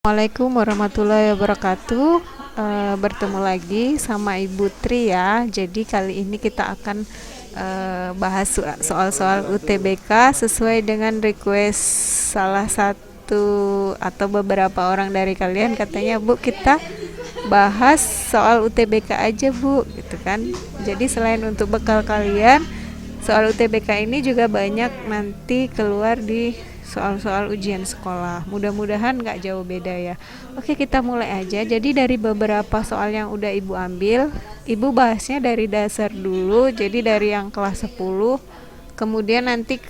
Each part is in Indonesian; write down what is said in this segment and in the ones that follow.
Assalamualaikum warahmatullahi wabarakatuh. Bertemu lagi sama Ibu Tri ya. Jadi kali ini kita akan bahas soal-soal UTBK sesuai dengan request salah satu atau beberapa orang dari kalian. Katanya, Bu, kita bahas soal UTBK aja, Bu, gitu kan. Jadi selain untuk bekal kalian, soal UTBK ini juga banyak nanti keluar di soal-soal ujian sekolah. Mudah-mudahan nggak jauh beda ya. Oke, kita mulai aja. Jadi dari beberapa soal yang udah Ibu ambil, Ibu bahasnya dari dasar dulu. Jadi dari yang kelas 10, kemudian nanti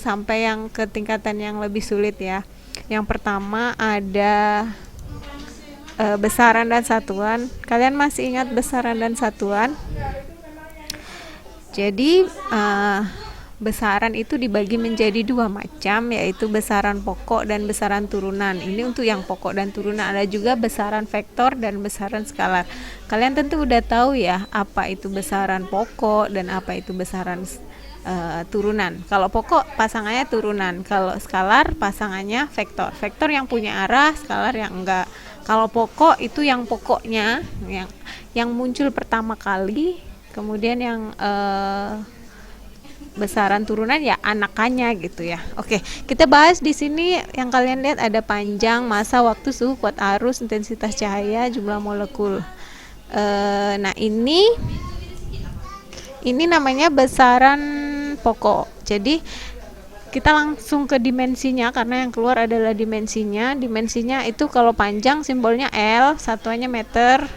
sampai yang ke tingkatan yang lebih sulit ya. Yang pertama ada besaran dan satuan. Kalian masih ingat besaran dan satuan? Jadi besaran itu dibagi menjadi dua macam, yaitu besaran pokok dan besaran turunan. Ini untuk yang pokok dan turunan. Ada juga besaran vektor dan besaran skalar. Kalian tentu udah tahu ya apa itu besaran pokok dan apa itu besaran turunan. Kalau pokok pasangannya turunan, kalau skalar pasangannya vektor. Vektor yang punya arah, skalar yang enggak. Kalau pokok itu yang pokoknya yang muncul pertama kali, kemudian yang besaran turunan ya anakannya gitu ya. Oke, kita bahas di sini. Yang kalian lihat ada panjang, massa, waktu, suhu, kuat arus, intensitas cahaya, jumlah molekul. Nah ini namanya besaran pokok. Jadi kita langsung ke dimensinya karena yang keluar adalah dimensinya. Dimensinya itu kalau panjang simbolnya L, satuannya meter,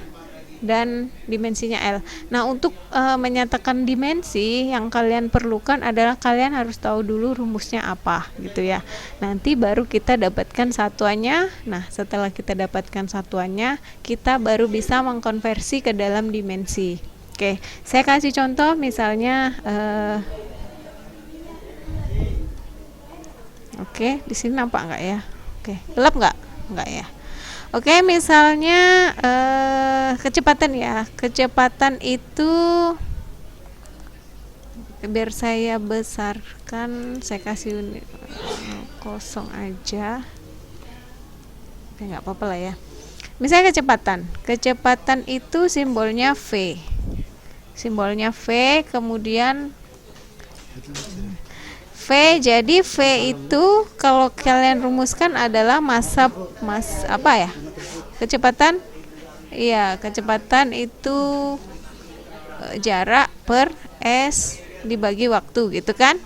dan dimensinya L. Nah, untuk menyatakan dimensi yang kalian perlukan adalah kalian harus tahu dulu rumusnya apa gitu ya. Nanti baru kita dapatkan satuannya. Nah, setelah kita dapatkan satuannya, kita baru bisa mengkonversi ke dalam dimensi. Oke, saya kasih contoh misalnya oke, di sini nampak nggak ya? Oke, gelap nggak? Nggak ya. Oke, misalnya kecepatan ya. Kecepatan itu biar saya besarkan, saya kasih kosong aja. Oke, nggak apa-apa lah ya. Misalnya kecepatan. Kecepatan itu simbolnya V. Simbolnya V, kemudian V. Jadi V itu kalau kalian rumuskan adalah apa ya? Kecepatan? Iya, kecepatan itu jarak per S dibagi waktu gitu kan?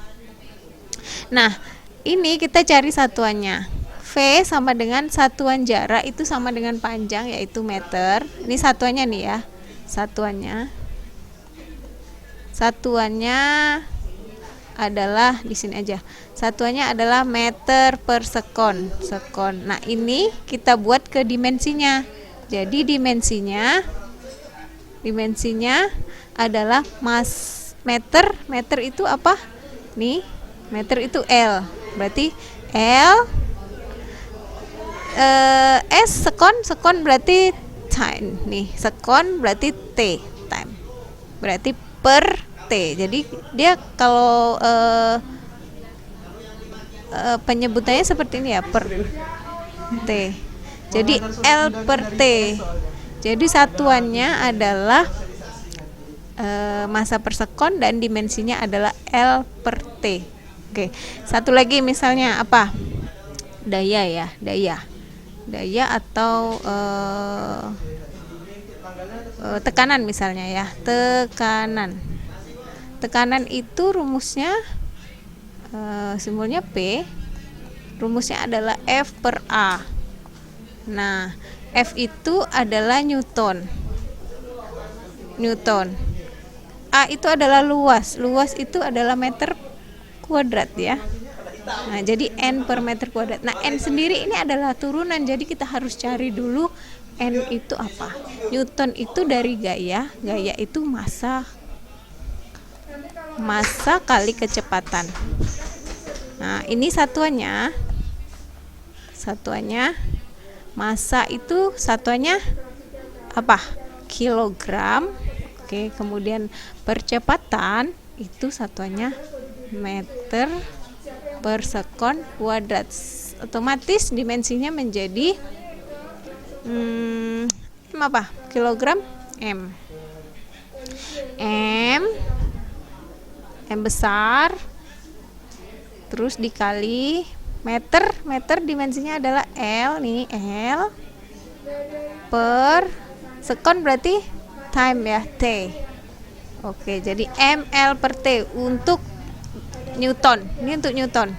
Nah, ini kita cari satuannya. V sama dengan satuan jarak itu sama dengan panjang, yaitu meter. Ini satuannya nih ya. Satuannya adalah di sini aja. Satuannya adalah meter per sekon. Nah, ini kita buat ke dimensinya. Jadi dimensinya adalah meter. Meter itu apa? Nih, meter itu L. Berarti L S sekon berarti time. Nih, sekon berarti T, time. Berarti per T. Jadi dia kalau penyebutannya seperti ini ya, per T. Jadi L per T. Jadi satuannya adalah massa per sekon dan dimensinya adalah L per T. Oke, satu lagi misalnya apa? Daya ya, daya atau tekanan misalnya ya, tekanan itu rumusnya simbolnya P, rumusnya adalah F per A. Nah, F itu adalah Newton. A itu adalah luas itu adalah meter kuadrat ya. Nah, jadi N per meter kuadrat. Nah, N sendiri ini adalah turunan, jadi kita harus cari dulu N itu apa. Newton itu dari gaya itu massa kali kecepatan. Nah, ini satuannya massa itu satuannya apa? Kilogram. Oke, kemudian percepatan itu satuannya meter per sekon kuadrat. Otomatis dimensinya menjadi M apa? Kilogram M. M besar, terus dikali meter. Meter dimensinya adalah L nih, L per sekon berarti time ya, T. Oke, jadi ml per T untuk Newton. Ini untuk Newton.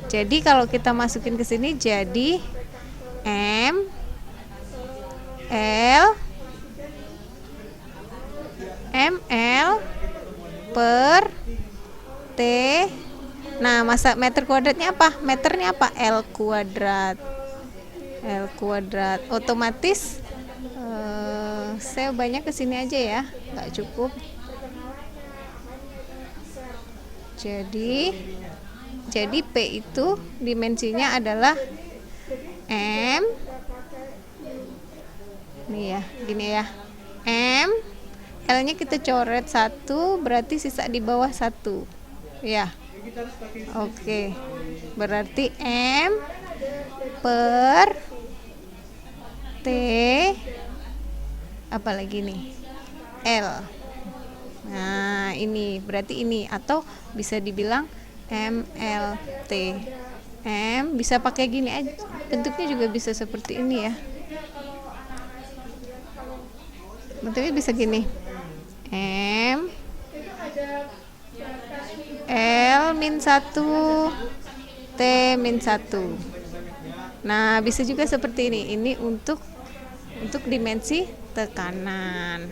Jadi kalau kita masukin ke sini jadi M L ml per T. Nah, masa meter kuadratnya apa? Meternya apa? L kuadrat. L kuadrat. Otomatis saya banyak kesini aja ya, nggak cukup. Jadi P itu dimensinya adalah M. Nih ya, gini ya. M, L-nya kita coret 1, berarti sisa di bawah 1. Ya. Oke. Berarti M per T apalagi nih? L. Nah, ini berarti ini, atau bisa dibilang MLT. M bisa pakai gini aja. Bentuknya juga bisa seperti ini ya. Bentuknya bisa gini. M L min 1 T min 1. Nah, bisa juga seperti ini. Ini untuk dimensi tekanan.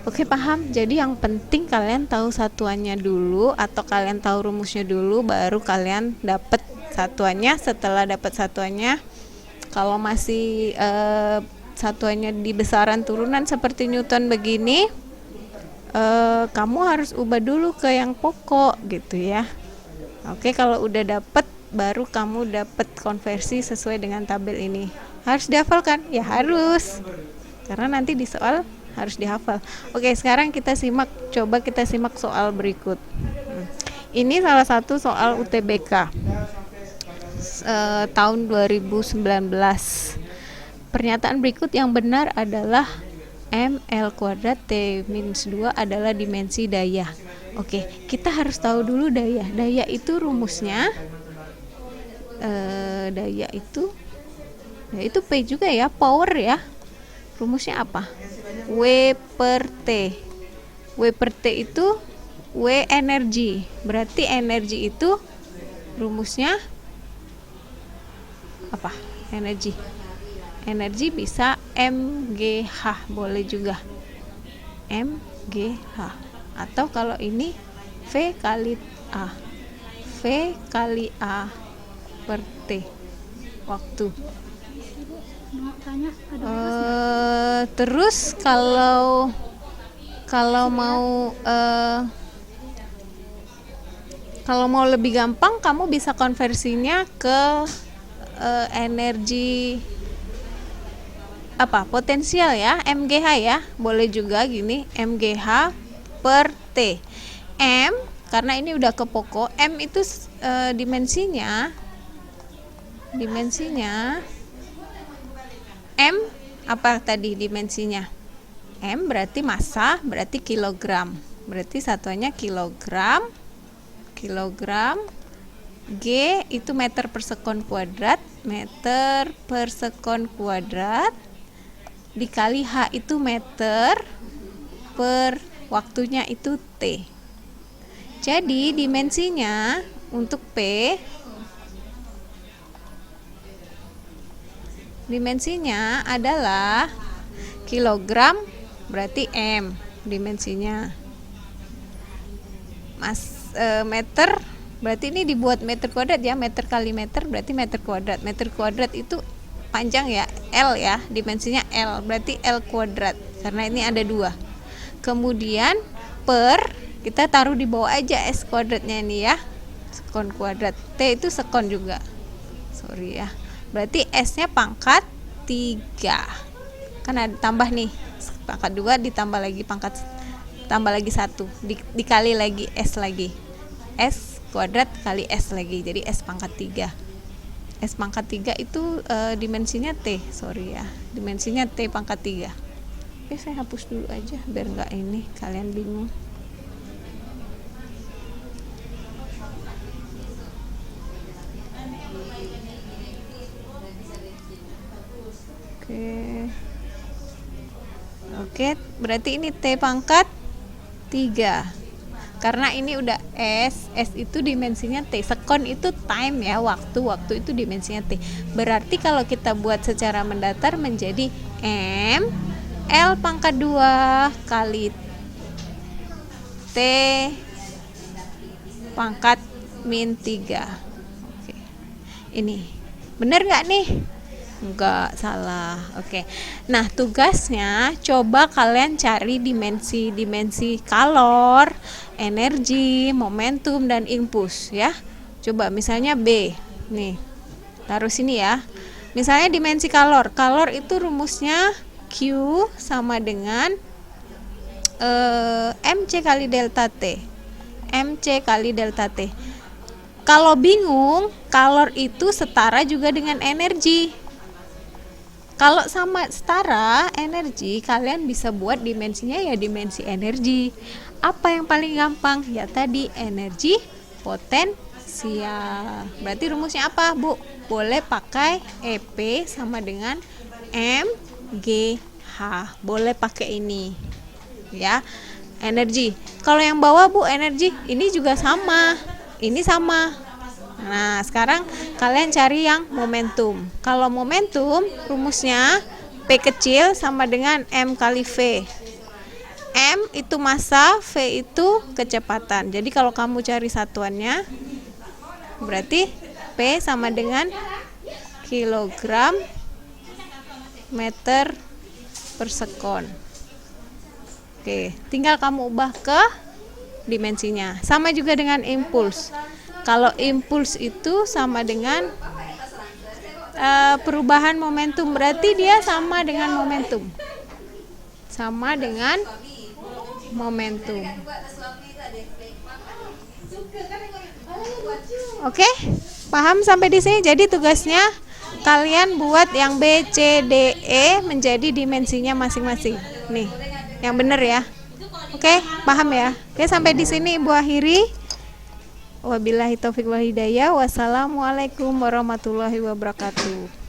Oke, paham? Jadi yang penting kalian tahu satuannya dulu, atau kalian tahu rumusnya dulu, baru kalian dapat satuannya. Setelah dapat satuannya, kalau masih satuannya di besaran turunan seperti Newton begini, kamu harus ubah dulu ke yang pokok gitu ya. Oke, kalau udah dapat, baru kamu dapat konversi sesuai dengan tabel ini. Harus dihafalkan? Ya harus, karena nanti di soal harus dihafal. Oke, sekarang coba kita simak soal berikut. Ini salah satu soal UTBK tahun 2019. Pernyataan berikut yang benar adalah ml kuadrat T-2 adalah dimensi daya. Oke, kita harus tahu dulu daya. Daya itu rumusnya daya itu P juga ya, power ya. Rumusnya apa? W per T. W per T itu W energi. Berarti energi itu rumusnya apa? Energi bisa mgh, boleh juga mgh, atau kalau ini V kali A per T waktu. Terus kalau mau lebih gampang, kamu bisa konversinya ke energi potensial ya, mgh ya, boleh juga gini, mgh per T. M, karena ini udah ke pokok, M itu dimensinya M apa tadi dimensinya? M berarti massa, berarti kilogram, berarti satuannya kilogram. G itu meter per sekon kuadrat, dikali H itu meter per waktunya itu T. Jadi dimensinya untuk P, dimensinya adalah kilogram, berarti M dimensinya. Meter berarti ini dibuat meter kuadrat ya, meter kali meter berarti meter kuadrat. Meter kuadrat itu panjang ya, L ya, dimensinya L, berarti L kuadrat, karena ini ada 2. Kemudian per, kita taruh di bawah aja S kuadratnya ini ya, sekon kuadrat. T itu sekon juga, sorry ya, berarti S-nya pangkat 3, kan ada tambah nih, pangkat 2 ditambah lagi tambah lagi 1, dikali lagi S lagi, S kuadrat kali S lagi, jadi S pangkat 3. S pangkat 3 itu dimensinya T, sorry ya, dimensinya T pangkat 3. Oke, saya hapus dulu aja biar nggak ini kalian bingung. Oke, berarti ini T pangkat 3. Karena ini udah S itu dimensinya T. Sekon itu time ya, waktu itu dimensinya T. Berarti kalau kita buat secara mendatar menjadi M L pangkat 2 kali T pangkat min 3. Oke. Ini bener nggak nih? Enggak, salah. Oke. Nah, tugasnya coba kalian cari dimensi kalor, energi, momentum, dan impuls ya. Coba misalnya B. Nih. Taruh sini ya. Misalnya dimensi kalor. Kalor itu rumusnya Q sama dengan MC kali delta T. MC kali delta T. Kalau bingung, kalor itu setara juga dengan energi. Kalau sama setara energi, kalian bisa buat dimensinya ya dimensi energi. Apa yang paling gampang? Ya tadi energi potensial. Berarti rumusnya apa, Bu? Boleh pakai EP sama dengan MGH. Boleh pakai ini. Ya. Energi. Kalau yang bawah, Bu, energi ini juga sama. Ini sama. Nah, sekarang kalian cari yang momentum. Kalau momentum, rumusnya P kecil sama dengan M kali V. M itu massa, V itu kecepatan. Jadi kalau kamu cari satuannya, berarti P sama dengan kilogram meter per sekon. Oke, tinggal kamu ubah ke dimensinya. Sama juga dengan impuls. Kalau impuls itu sama dengan perubahan momentum, berarti dia sama dengan momentum. Sama dengan momentum. Oke, paham sampai di sini? Jadi tugasnya kalian buat yang B, C, D, E menjadi dimensinya masing-masing. Nih, yang benar ya. Oke, paham ya? Oke, sampai di sini Ibu akhiri. Wabillahi taufiq wal hidayah. Wassalamualaikum warahmatullahi wabarakatuh.